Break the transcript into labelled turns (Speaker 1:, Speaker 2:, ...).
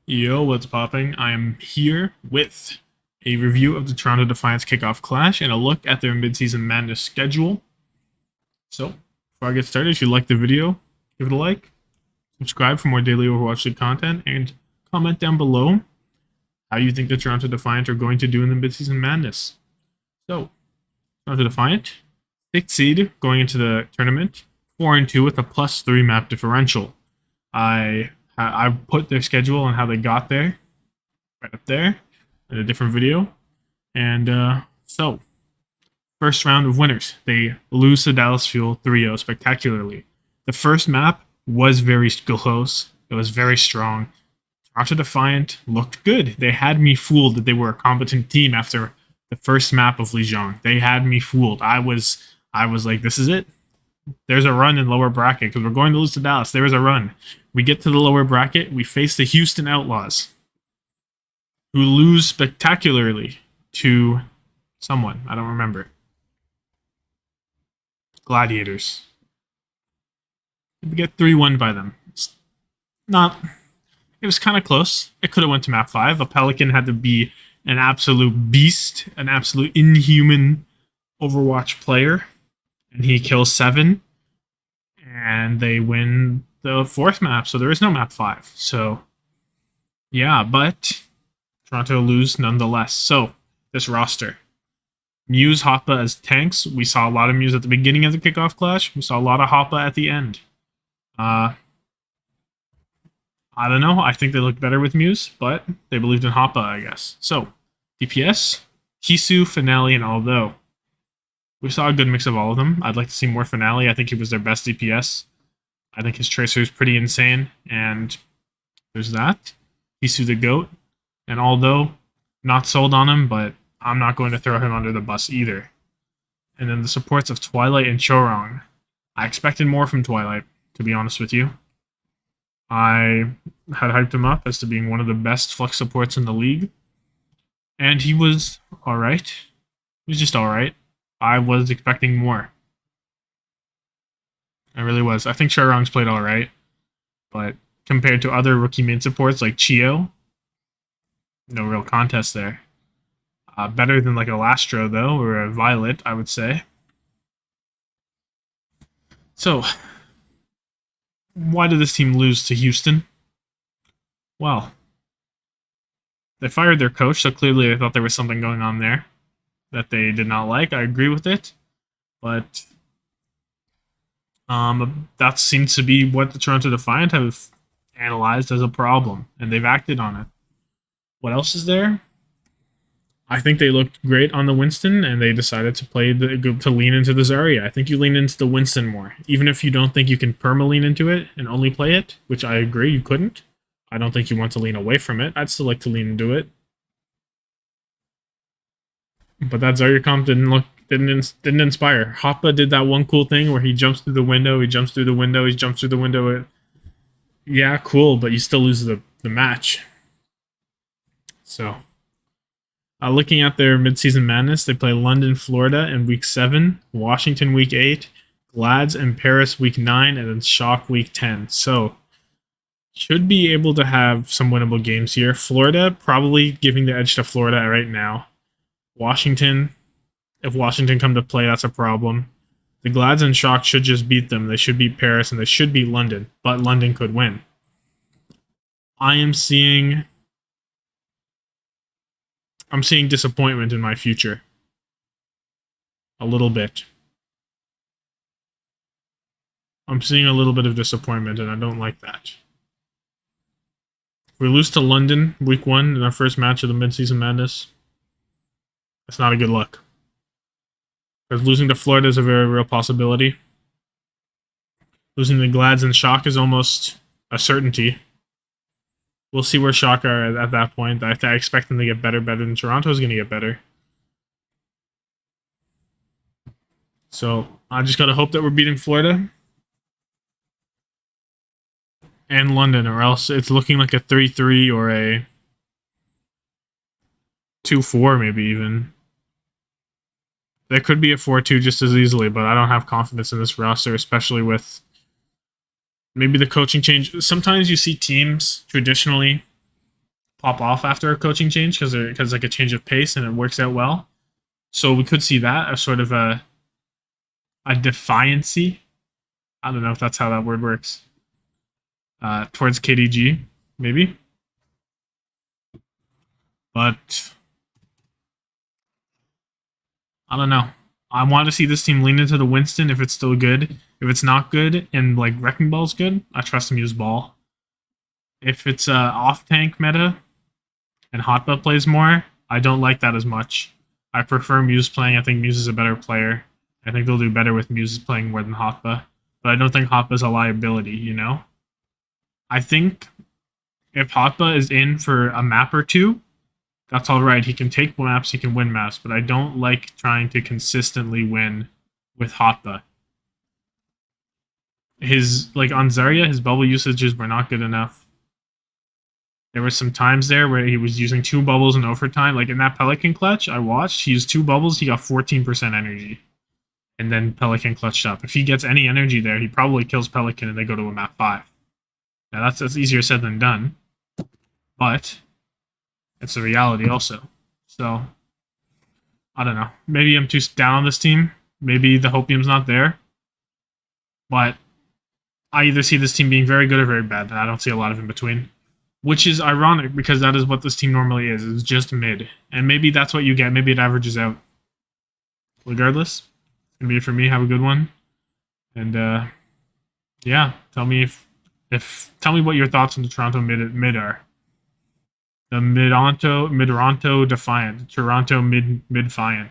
Speaker 1: Yo, what's popping? I am here with a review of the Toronto Defiance Kickoff Clash and a look at their midseason madness schedule. So, before I get started, if you like the video, give it a like, subscribe for more daily Overwatch League content, and comment down below how you think the Toronto Defiant are going to do in the midseason madness. So, Toronto Defiant, 6th seed going into the tournament, 4-2 with a +3 map differential. I put their schedule and how they got there right up there in a different video. And so, first round of winners. They lose to Dallas Fuel 3-0 spectacularly. The first map was very close. It was very strong. Toronto Defiant looked good. They had me fooled that they were a competent team after the first map of Lijiang. They had me fooled. I was like, this is it. There's a run in lower bracket because we're going to lose to Dallas. There is a run. We get to the lower bracket. We face the Houston Outlaws, who lose spectacularly to someone. I don't remember. Gladiators. We get 3-1 by them. It was kind of close. It could have went to map 5. A Pelican had to be an absolute beast, an absolute inhuman Overwatch player. And he kills 7, and they win the 4th map, so there is no map 5. So, yeah, but Toronto lose nonetheless. So, this roster. Muse, Hoppa as tanks. We saw a lot of Muse at the beginning of the kickoff clash. We saw a lot of Hoppa at the end. I don't know. I think they looked better with Muse, but they believed in Hoppa, I guess. So, DPS, Hisu, Finale, and Aldo. We saw a good mix of all of them. I'd like to see more Finale. I think he was their best DPS. I think his Tracer is pretty insane, and there's that. Hisu the GOAT. And Aldo, not sold on him, but I'm not going to throw him under the bus either. And then the supports of Twilight and Chorong. I expected more from Twilight, to be honest with you. I had hyped him up as to being one of the best flex supports in the league. And he was alright. He was just alright. I was expecting more. I really was. I think Chorong's played alright. But compared to other rookie mid supports like Chio, no real contest there. Better than like a Lastro, though, or a Violet, I would say. So, why did this team lose to Houston? Well, they fired their coach, so clearly they thought there was something going on there that they did not like. I agree with it, but that seems to be what the Toronto Defiant have analyzed as a problem, and they've acted on it. What else is there? I think they looked great on the Winston, and they decided to to lean into the Zarya. I think you lean into the Winston more, even if you don't think you can perma-lean into it and only play it, which I agree you couldn't. I don't think you want to lean away from it. I'd still like to lean into it. But that Zarya comp didn't inspire. Hoppa did that one cool thing where he jumps through the window, he jumps through the window. Yeah, cool, but you still lose the match. So, looking at their midseason madness, they play London, Florida in week 7, Washington week 8, Glads and Paris week 9, and then Shock week 10. So, should be able to have some winnable games here. Florida, probably giving the edge to Florida right now. Washington, if Washington come to play, that's a problem. The Glads and Shock should just beat them. They should beat Paris, and they should beat London, but London could win. I'm seeing disappointment in my future. A little bit. I'm seeing a little bit of disappointment, and I don't like that. If we lose to London week 1 in our first match of the midseason madness, that's not a good look. Because losing to Florida is a very real possibility. Losing to Glads and Shock is almost a certainty. We'll see where Shock are at that point. I expect them to get better than Toronto's going to get better. So, I just got to hope that we're beating Florida and London, or else it's looking like a 3-3 or a 2-4 maybe even. There could be a 4-2 just as easily, but I don't have confidence in this roster, especially with maybe the coaching change. Sometimes you see teams traditionally pop off after a coaching change because like a change of pace and it works out well. So we could see that as sort of a defiancy. I don't know if that's how that word works. Towards KDG, maybe. But I don't know. I want to see this team lean into the Winston if it's still good. If it's not good and like Wrecking Ball's good, I trust him use ball. If it's off tank meta and Hotba plays more, I don't like that as much. I prefer Muse playing. I think Muse is a better player. I think they'll do better with Muse playing more than Hotba. But I don't think Hotba's a liability, you know? I think if Hotba is in for a map or two, that's all right. He can take maps, he can win maps, but I don't like trying to consistently win with Hotba. His, like, on Zarya, his bubble usages were not good enough. There were some times there where he was using 2 bubbles in overtime. Like, in that Pelican clutch I watched, he used 2 bubbles, he got 14% energy. And then Pelican clutched up. If he gets any energy there, he probably kills Pelican and they go to a map 5. Now, that's easier said than done. But it's a reality also. So, I don't know. Maybe I'm too down on this team. Maybe the hopium's not there. But I either see this team being very good or very bad, and I don't see a lot of in between. Which is ironic, because that is what this team normally is. It's just mid. And maybe that's what you get. Maybe it averages out. Regardless, it's going to be it for me. Have a good one. And, yeah, tell me tell me what your thoughts on the Toronto mid are. The Toronto Defiant. Toronto mid Defiant.